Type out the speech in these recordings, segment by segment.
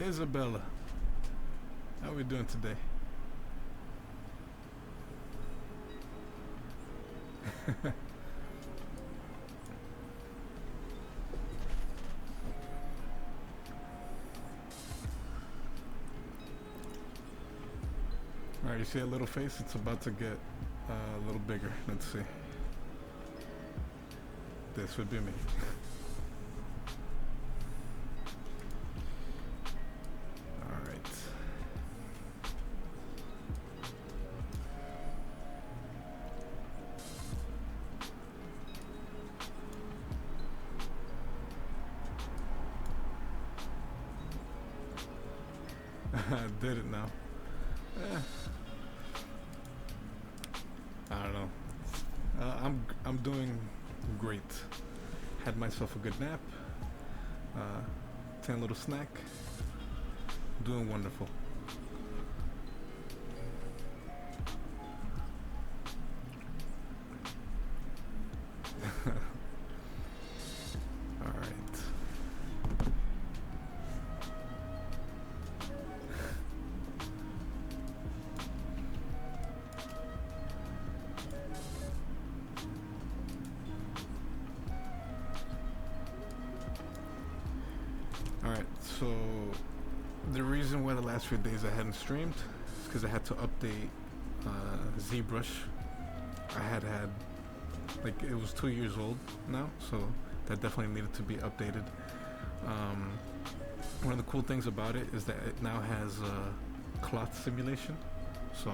Isabella, how are we doing today? Alright, you see that little face? It's about to get a little bigger. Let's see. This would be me. Alright. I did it now. I don't know. I'm doing great. Had myself a good nap. 10 little snack. Doing wonderful. All right. Alright, so the reason why the last few days I hadn't streamed is because I had to update ZBrush. I had like, it was 2 years old now, so that definitely needed to be updated. One of the cool things about it is that it now has cloth simulation. So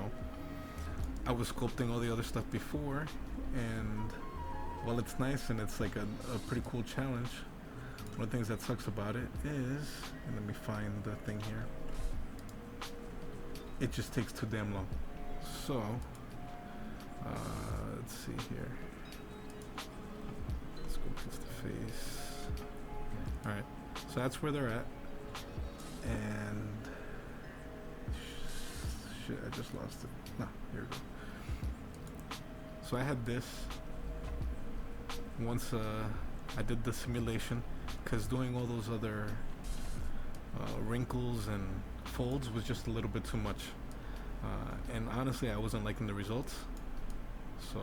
I was sculpting all the other stuff before, and while it's nice and it's like a pretty cool challenge, one of the things that sucks about it is, and let me find the thing here, it just takes too damn long. So, let's see here. Let's go fix the face. Alright, so that's where they're at. And, shit, I just lost it. No, here we go. So I had this. Once I did the simulation, because doing all those other wrinkles and folds was just a little bit too much, and honestly I wasn't liking the results. So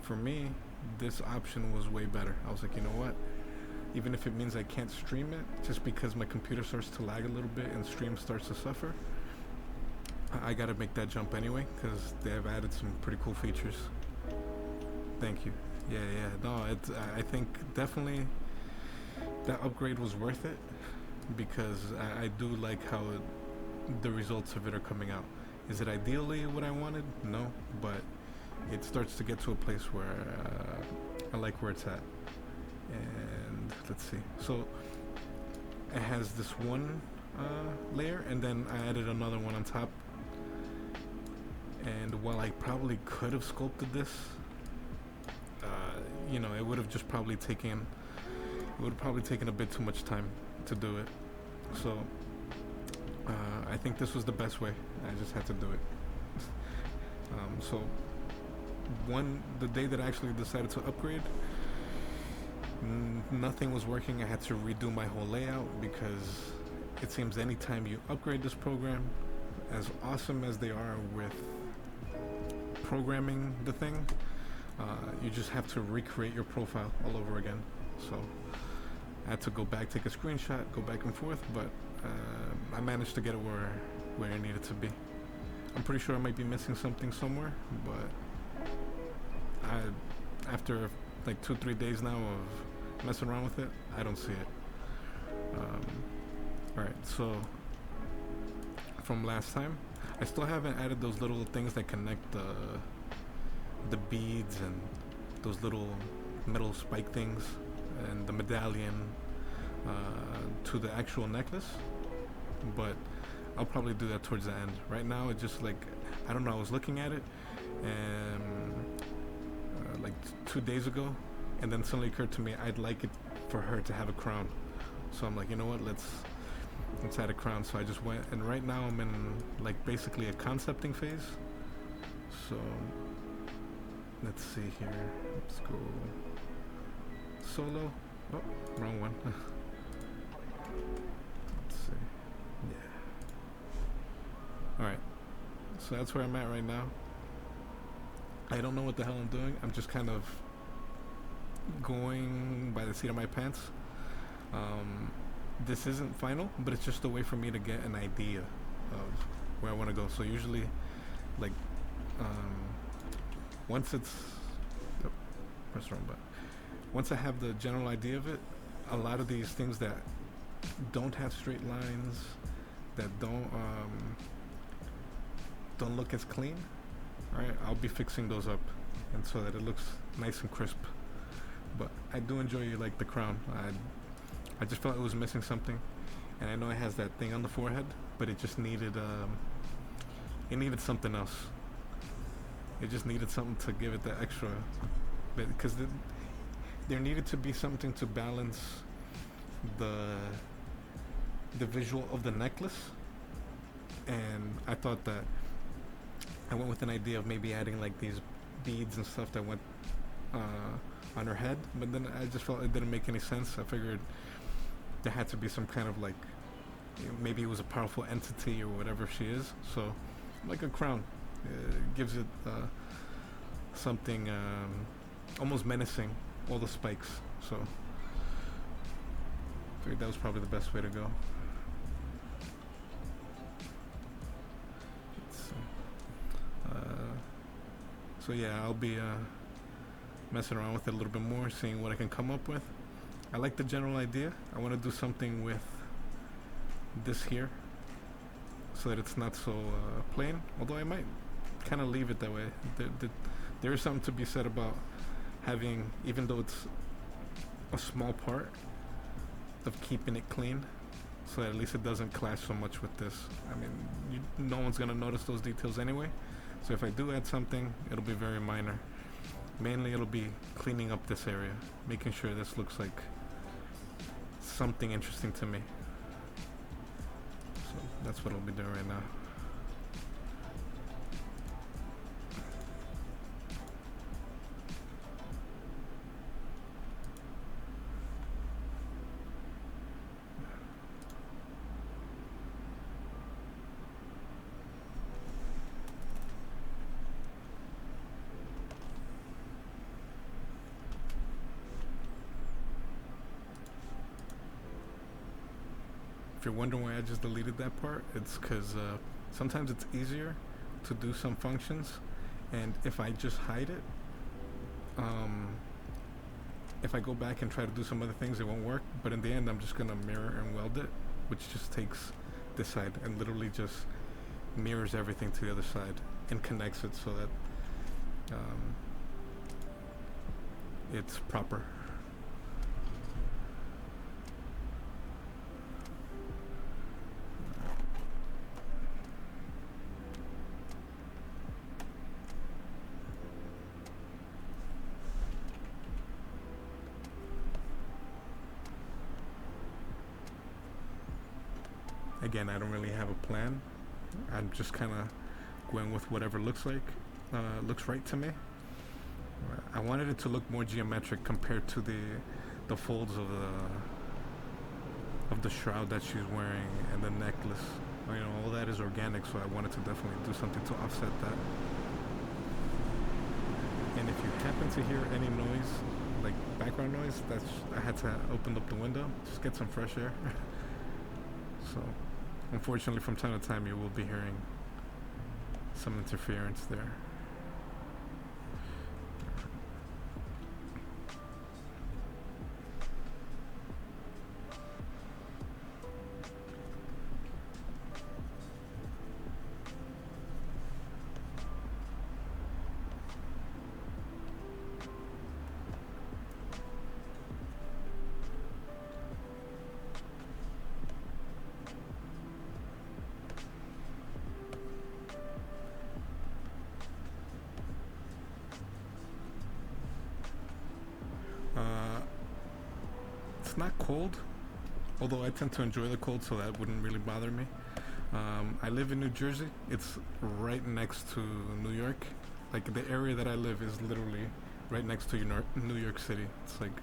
for me, this option was way better. I was like, you know what, even if it means I can't stream it just because my computer starts to lag a little bit and stream starts to suffer, I gotta make that jump anyway, because they have added some pretty cool features. Thank you. Yeah, no, I think definitely that upgrade was worth it, because I do like how the results of it are coming out. Is it ideally what I wanted? No, but it starts to get to a place where I like where it's at. And let's see. So it has this one layer, and then I added another one on top. And while I probably could have sculpted this, you know, it would have just probably taken a bit too much time to do it. So I think this was the best way. I just had to do it. So the day that I actually decided to upgrade, nothing was working. I had to redo my whole layout, because it seems anytime you upgrade this program, as awesome as they are with programming the thing, you just have to recreate your profile all over again. So I had to go back, take a screenshot, go back and forth, but I managed to get it where I needed to be. I'm pretty sure I might be missing something somewhere, but after like 2-3 days now of messing around with it, I don't see it. Alright, so from last time, I still haven't added those little things that connect the beads and those little metal spike things and the medallion to the actual necklace, but I'll probably do that towards the end. Right now it's just like, I don't know, I was looking at it and like 2 days ago, and then suddenly occurred to me I'd like it for her to have a crown. So I'm like, you know what, let's add a crown. So I just went, and right now I'm in like basically a concepting phase. So let's see here, let's go solo. Oh, wrong one. Let's see. So that's where I'm at right now. I don't know what the hell I'm doing. I'm just kind of going by the seat of my pants. This isn't final, but it's just a way for me to get an idea of where I want to go. So usually, like, once it's, oh, press wrong button. Once I have the general idea of it, a lot of these things that don't have straight lines, that don't look as clean, right? I'll be fixing those up, and so that it looks nice and crisp. But I do enjoy like the crown. I just felt it was missing something, and I know it has that thing on the forehead, but it just needed it needed something else. It just needed something to give it that extra bit, because there needed to be something to balance the visual of the necklace. And I thought that I went with an idea of maybe adding like these beads and stuff that went on her head, but then I just felt it didn't make any sense. I figured there had to be some kind of like, maybe it was a powerful entity or whatever she is. So like a crown, gives it something almost menacing, all the spikes. So I figured that was probably the best way to go. So yeah, I'll be messing around with it a little bit more, seeing what I can come up with. I like the general idea. I want to do something with this here, so that it's not so plain, although I might kind of leave it that way. There is something to be said about having, even though it's a small part, of keeping it clean, so that at least it doesn't clash so much with this. I mean, no one's going to notice those details anyway, so if I do add something, it'll be very minor. Mainly it'll be cleaning up this area, making sure this looks like something interesting to me. So that's what I'll be doing right now. If you're wondering why I just deleted that part, it's because sometimes it's easier to do some functions, and if I just hide it, if I go back and try to do some other things, it won't work. But in the end, I'm just gonna mirror and weld it, which just takes this side and literally just mirrors everything to the other side and connects it so that it's proper. Again, I don't really have a plan. I'm just kind of going with whatever looks right to me. I wanted it to look more geometric compared to the folds of the shroud that she's wearing and the necklace. You know, all that is organic, so I wanted to definitely do something to offset that. And if you happen to hear any noise, like background noise, I had to open up the window, just get some fresh air. So unfortunately, from time to time, you will be hearing some interference there. It's not cold, although I tend to enjoy the cold, so that wouldn't really bother me. I live in New Jersey. It's right next to New York. Like, the area that I live is literally right next to New York City. It's like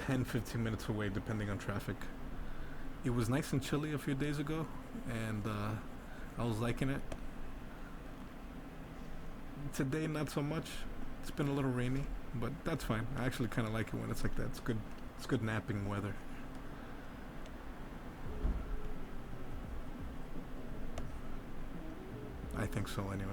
10-15 minutes away, depending on traffic. It was nice and chilly a few days ago, and I was liking it. Today, not so much. It's been a little rainy, but that's fine. I actually kind of like it when it's like that. It's good. It's good napping weather. I think so, anyway.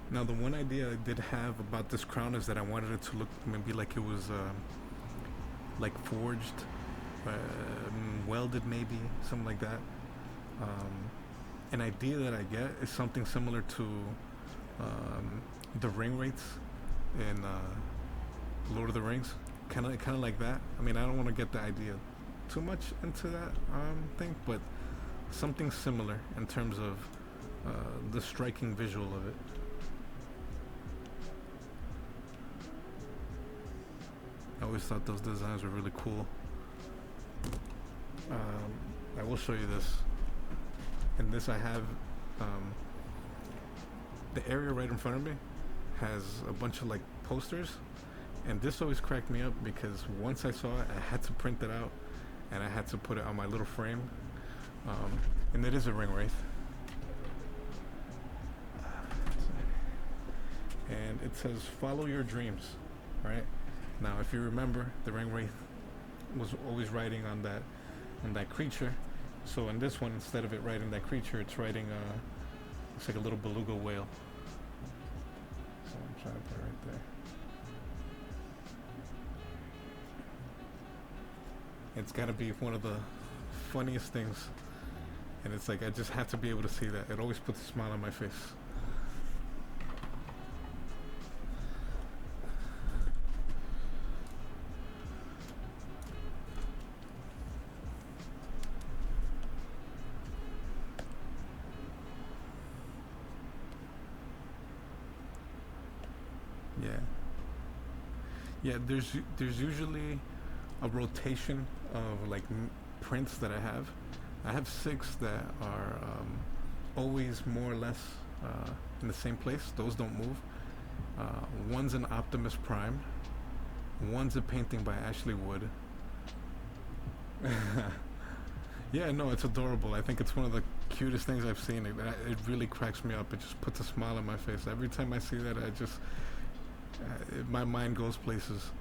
Now, the one idea I did have about this crown is that I wanted it to look maybe like it was like forged, welded, maybe something like that. An idea that I get is something similar to the ring wraiths in Lord of the Rings, kind of like that. I mean, I don't want to get the idea too much into that thing, but something similar in terms of the striking visual of it. I always thought those designs were really cool. I will show you this. In this I have the area right in front of me has a bunch of like posters, and this always cracked me up because once I saw it, I had to print it out and I had to put it on my little frame. And it is a ring wraith. And it says follow your dreams, right? Now, if you remember, the ring wraith was always riding on that creature. So in this one, instead of it riding that creature, it's riding it's like a little beluga whale. So I'm trying to put it right there. It's got to be one of the funniest things, and it's like I just have to be able to see that. It always puts a smile on my face. Yeah, there's usually a rotation of like prints that I have. I have 6 that are always more or less in the same place. Those don't move. One's an Optimus Prime. One's a painting by Ashley Wood. Yeah, no, it's adorable. I think it's one of the cutest things I've seen. It really cracks me up. It just puts a smile on my face. Every time I see that, my mind goes places.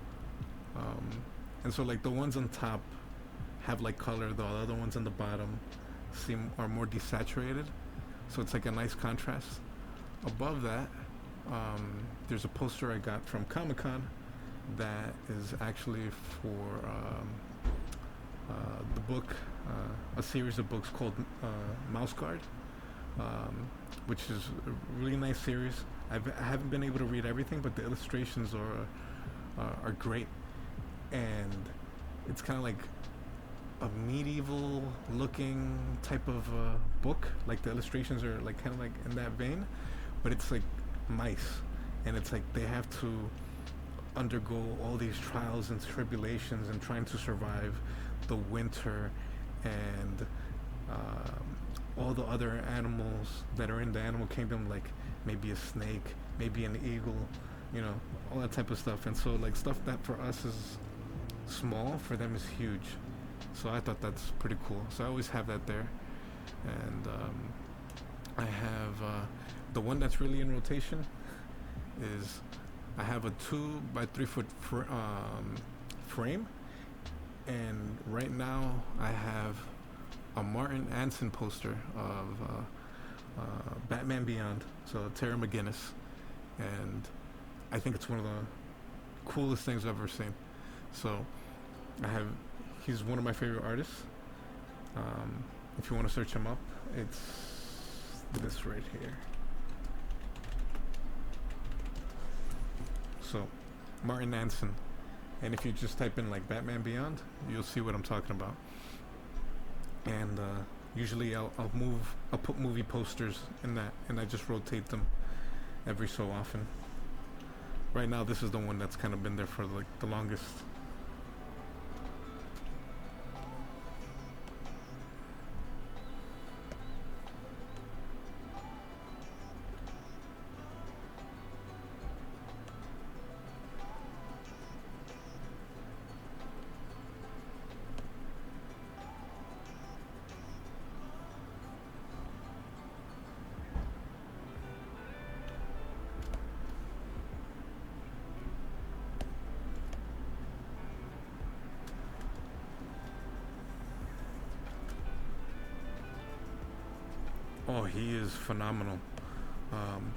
And so like the ones on top have like color, the other ones on the bottom are more desaturated, so it's like a nice contrast. Above that, there's a poster I got from Comic-Con that is actually for the book, a series of books called Mouse Guard, which is a really nice series. I haven't been able to read everything, but the illustrations are great, and it's kind of like a medieval looking type of book. Like the illustrations are like kind of like in that vein, but it's like mice, and it's like they have to undergo all these trials and tribulations and trying to survive the winter and all the other animals that are in the animal kingdom, like maybe a snake, maybe an eagle, you know, all that type of stuff. And so like stuff that for us is small, for them is huge. So I thought that's pretty cool. So I always have that there. And I have the one that's really in rotation is I have a 2 by 3 foot frame, and right now I have a Martin Anson poster of Batman Beyond, so Terry McGinnis, and I think it's one of the coolest things I've ever seen. So he's one of my favorite artists. If you want to search him up, it's this right here. So Martin Anson, and if you just type in like Batman Beyond, you'll see what I'm talking about. And usually I'll put movie posters in that, and I just rotate them every so often. right now this is the one that's kind of been there for like the longest. Oh, he is phenomenal. Um,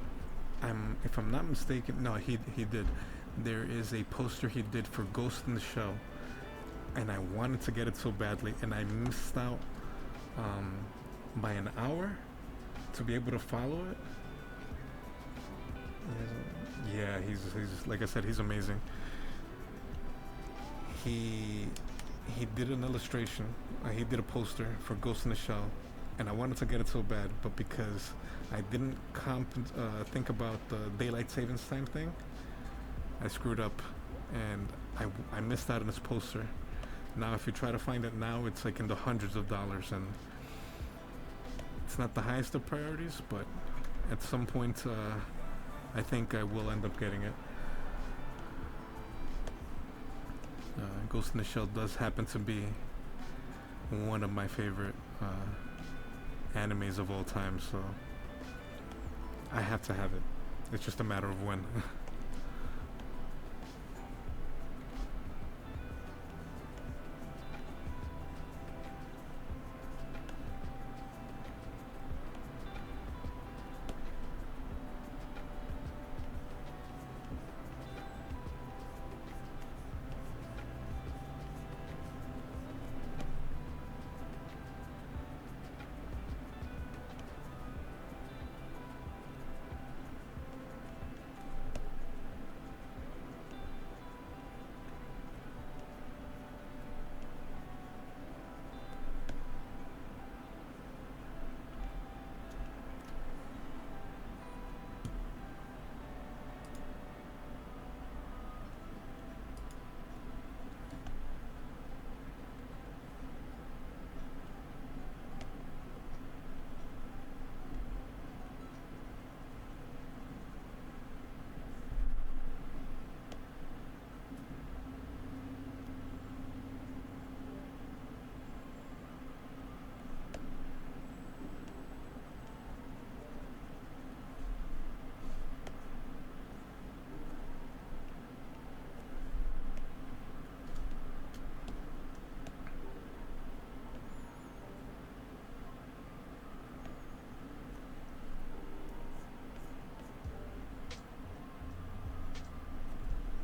if I'm not mistaken, no, he did. There is a poster he did for Ghost in the Shell, and I wanted to get it so badly, and I missed out um, by an hour to be able to follow it. Yeah, he's like I said, he's amazing. He he did an illustration. He did a poster for Ghost in the Shell, and I wanted to get it so bad, but because I didn't think about the daylight savings time thing, I screwed up, and I missed out on this poster. Now, if you try to find it now, it's like in the hundreds of dollars, and it's not the highest of priorities, but at some point, I think I will end up getting it. Ghost in the Shell does happen to be one of my favorite animes of all time, so I have to have it. It's just a matter of when.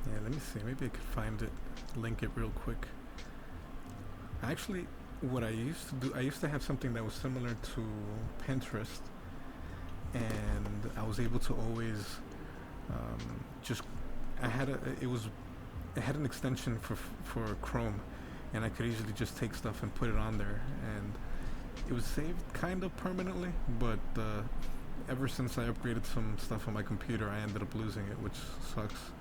Yeah, let me see. Maybe I could find it, link it real quick. Actually, what I used to do, I used to have something that was similar to Pinterest, and I was able to always just. I had a. It had an extension for Chrome, and I could easily just take stuff and put it on there, and it was saved kind of permanently. But ever since I upgraded some stuff on my computer, I ended up losing it, which sucks.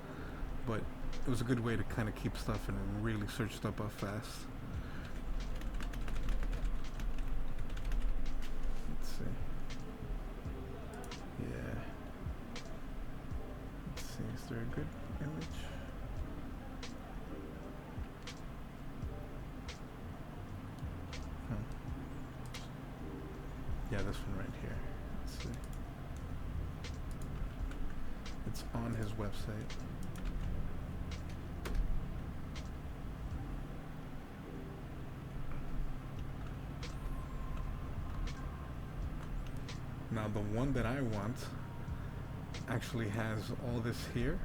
But it was a good way to kind of keep stuff and really search stuff up fast. Let's see. Yeah. Let's see, is there a good image? Yeah, this one right here. Let's see. It's on his website. Now the one that I want actually has all this here,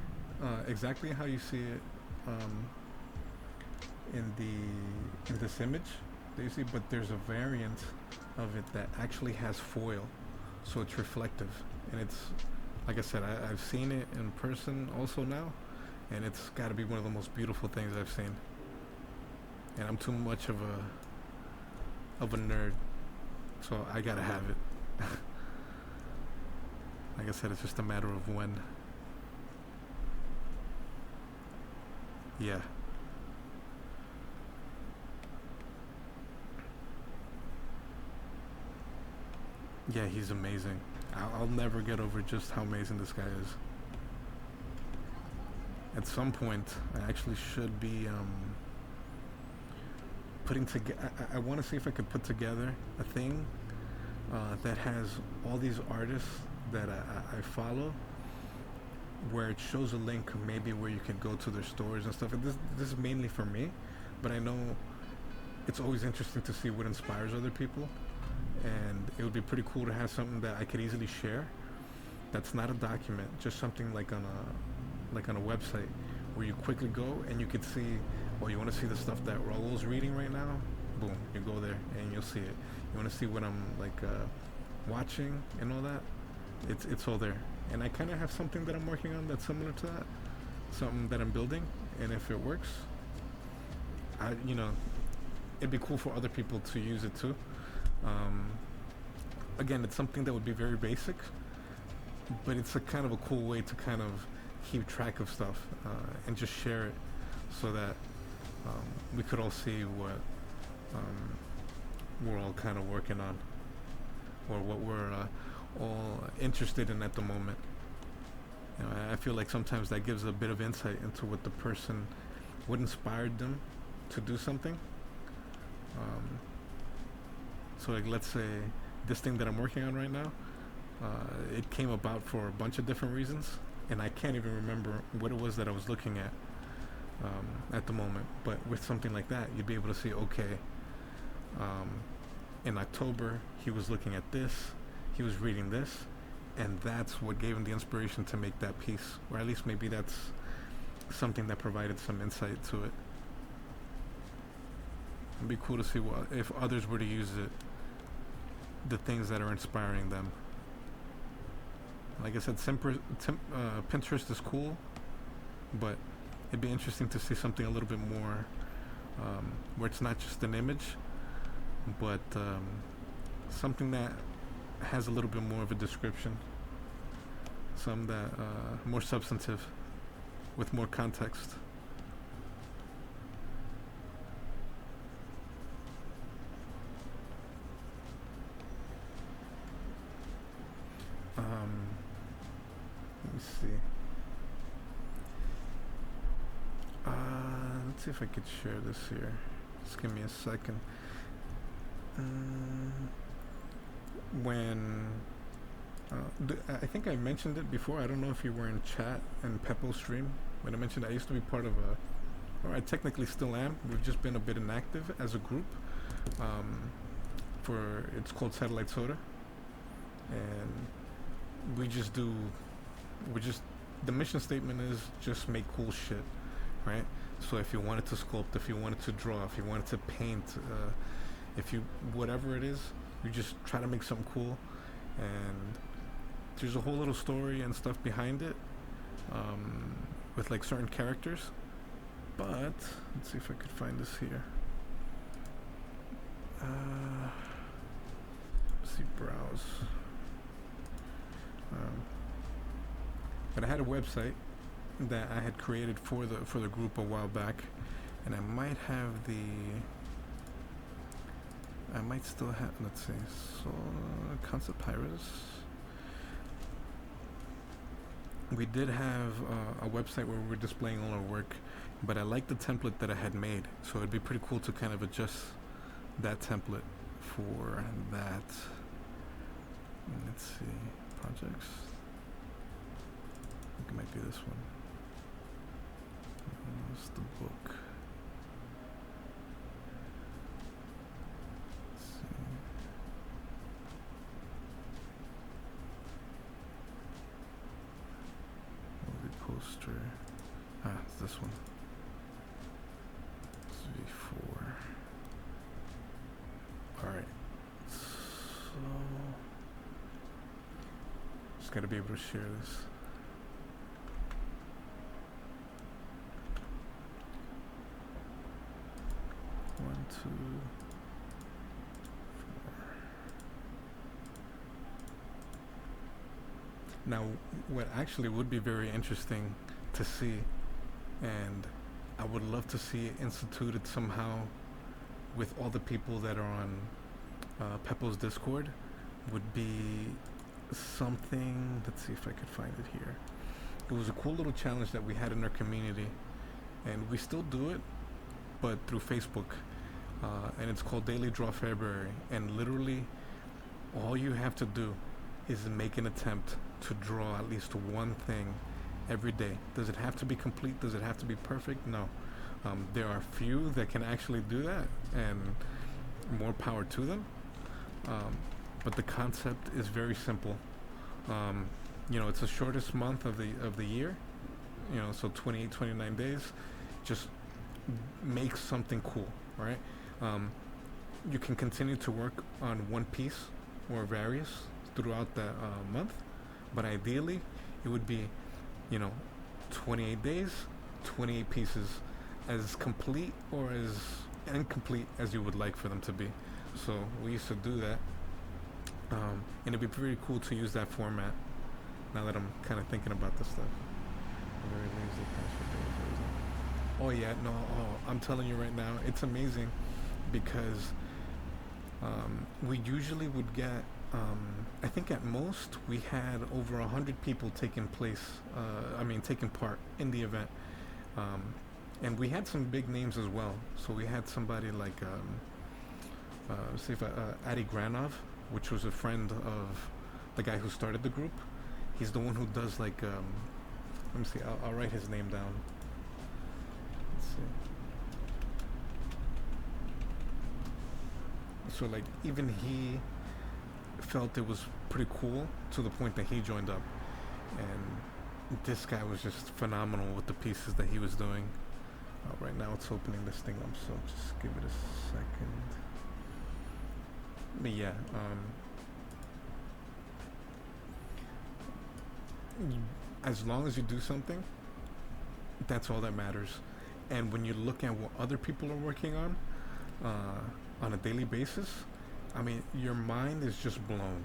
exactly how you see it in this image that you see, but there's a variant of it that actually has foil, so it's reflective, and it's, like I said, I've seen it in person also now, and it's got to be one of the most beautiful things I've seen. And I'm too much of a nerd, so I gotta have it. Like I said, it's just a matter of when. Yeah. Yeah, he's amazing. I'll never get over just how amazing this guy is. At some point, I actually should be putting together. I want to see if I could put together a thing that has all these artists that I follow, where it shows a link maybe where you can go to their stores and stuff. And this is mainly for me, but I know it's always interesting to see what inspires other people, and it would be pretty cool to have something that I could easily share. That's not a document, just something like on a website where you quickly go and you could see. Oh, you want to see the stuff that Raul's reading right now? Boom, you go there and you'll see it. You want to see what I'm watching and all that? It's all there. And I kind of have something that I'm working on that's similar to that, something that I'm building. And if it works, it'd be cool for other people to use it too. Again, it's something that would be very basic, but it's a kind of a cool way to kind of keep track of stuff and just share it, so that we could all see what we're all kind of working on, or what we're all interested in at the moment. I feel like sometimes that gives a bit of insight into what inspired them to do something. So like, let's say this thing that I'm working on right now, it came about for a bunch of different reasons, and I can't even remember what it was that I was looking at the moment. But with something like that, you'd be able to see, okay, in October he was looking at this, he was reading this, and that's what gave him the inspiration to make that piece, or at least maybe that's something that provided some insight to it. It'd be cool to see what if others were to use it, the things that are inspiring them. Like I said, Pinterest is cool, but it'd be interesting to see something a little bit more, where it's not just an image, but something that has a little bit more of a description, some that more substantive, with more context. Let me see. Let's see if I could share this here. Just give me a second. When I think I mentioned it before. I don't know if you were in chat and Peppo's stream, but I mentioned I used to be part of or I technically still am. We've just been a bit inactive as a group. It's called Satellite Soda, and the mission statement is just make cool shit, right? So if you wanted to sculpt, if you wanted to draw, if you wanted to paint, whatever it is, you just try to make something cool, and there's a whole little story and stuff behind it, with like certain characters. But let's see if I could find this here. Let's see, browse. But I had a website that I had created for the group a while back, and I might still have, let's see, so Concept Pirates. We did have a website where we were displaying all our work, but I liked the template that I had made, so it'd be pretty cool to kind of adjust that template for that. Let's see, projects. I think it might be this one. What's the book? Let's see. Movie poster. It's this one. V4. Alright. So just gotta be able to share this. One, two, four. Now, what actually would be very interesting to see, and I would love to see it instituted somehow with all the people that are on Peppo's Discord. Would be something. Let's see if I could find it here. It was a cool little challenge that we had in our community, and we still do it, but through Facebook. And it's called Daily Draw February. And literally, all you have to do is make an attempt to draw at least one thing every day. Does it have to be complete? Does it have to be perfect? No. There are few that can actually do that, and more power to them. But the concept is very simple. It's the shortest month of the year. So 28, 29 days. Just make something cool, right? You can continue to work on one piece or various throughout the month, but ideally it would be, 28 days, 28 pieces, as complete or as incomplete as you would like for them to be. So we used to do that, and it'd be pretty cool to use that format now that I'm kind of thinking about this stuff. Very lazy Oh yeah, no, I'm telling you right now, it's amazing because we usually would get, I think at most we had over 100 people taking part in the event. And we had some big names as well. So we had somebody like, Adi Granov, which was a friend of the guy who started the group. He's the one who does like, let me see, I'll write his name down. Let's see. So like even he felt it was pretty cool to the point that he joined up, and this guy was just phenomenal with the pieces that he was doing. Right now it's opening this thing up, so just give it a second. But yeah, as long as you do something, that's all that matters. And when you look at what other people are working on a daily basis, I mean, your mind is just blown.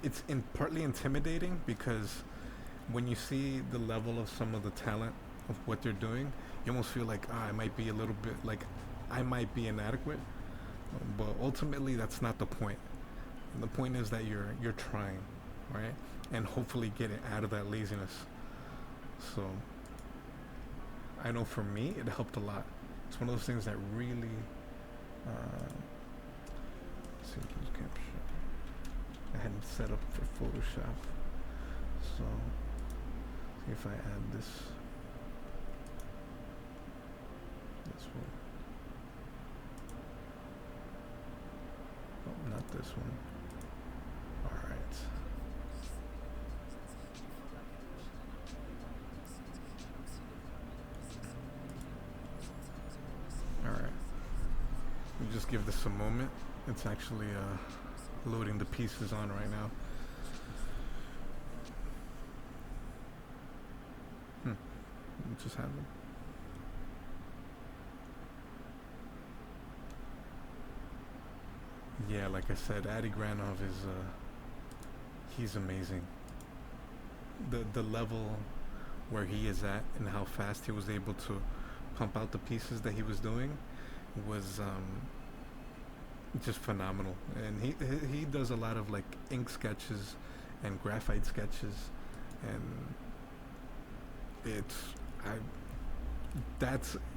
It's partly intimidating because when you see the level of some of the talent of what they're doing, you almost feel like I might be a little bit like I might be inadequate, but ultimately that's not the point. And the point is that you're trying, right? And hopefully get it out of that laziness. So I know for me it helped a lot. It's one of those things that really simple capture. I hadn't set up for Photoshop, so see if I add this one. Oh, not this one. All right. All right. We just give this a moment. It's actually loading the pieces on right now. What just happened? Yeah, like I said, Adi Granov is he's amazing. The level where he is at and how fast he was able to pump out the pieces that he was doing was just phenomenal. And he does a lot of like ink sketches and graphite sketches, and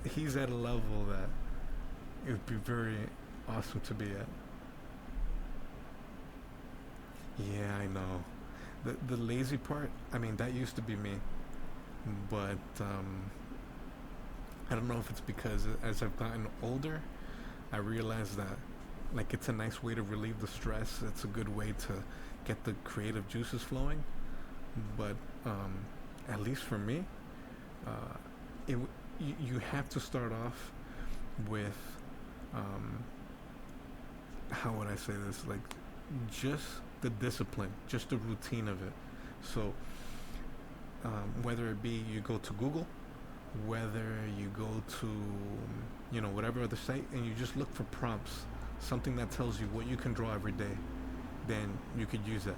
he's at a level that it would be very awesome to be at. Yeah, I know. The lazy part, I mean, that used to be me, but I don't know if it's because as I've gotten older, I realized that like it's a nice way to relieve the stress. It's a good way to get the creative juices flowing. But at least for me, you have to start off with how would I say this? Like just the discipline, just the routine of it. So whether it be you go to Google, whether you go to whatever other site, and you just look for prompts, something that tells you what you can draw every day, then you could use that.